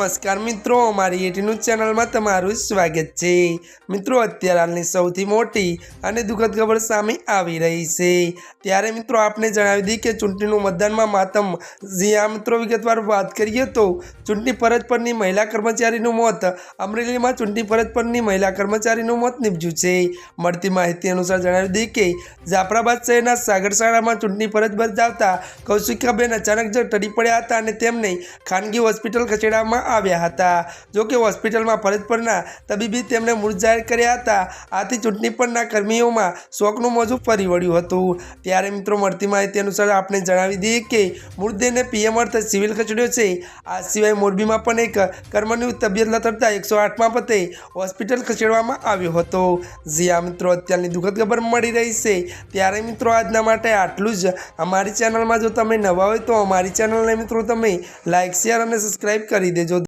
नमस्कार मित्रों, अमारी एटी न्यूज चैनल में तमारुं स्वागत है। मित्रों, अत्यार हालनी सौथी मोटी अने दुखद खबर सामे आवी रही है। त्यारे मित्रों आपने जणावी दी के चूंटणीनुं मतदान में मातम। जी हाँ मित्रों, विगतवार बात करिए तो चूंटणी फरज परनी महिला कर्मचारीनुं मौत। अमरेली में चूंटणी फरज परनी महिला कर्मचारीनुं मौत निपज्युं छे। मळती माहिती अनुसार जणावी दी के जाफराबाद शहेरना सागरशाळा में चूंटणी फरज बजावता कौशिकाबेन अचानक ज टળી પડ્યા હતા અને તેમને ખાનગી હોસ્પિટલ ખસેડવામાં આવ્યા હતા। જો કે હોસ્પિટલમાં ફરજ પરના તબીબી તેમણે મૃત જાહેર કર્યા હતા। આથી ચૂંટણી પરના કર્મીઓમાં શોકનું મોજું ફરી વળ્યું હતું। ત્યારે મિત્રો મળતી માહિતી અનુસાર આપણે જણાવી દઈએ કે મૃતદેહને પીએમ અર્થ સિવિલ ખસેડ્યો છે। આ સિવાય મોરબીમાં પણ એક કર્મની તબિયત લથડતા 108 મારફતે હોસ્પિટલ ખસેડવામાં આવ્યો હતો। જી હા મિત્રો, અત્યારની દુઃખદ ખબર મળી રહી છે। ત્યારે મિત્રો આજના માટે આટલું જ। અમારી ચેનલમાં જો તમે નવા હોય તો અમારી ચેનલને મિત્રો તમે લાઇક, શેર અને સબસ્ક્રાઈબ કરી દેજો।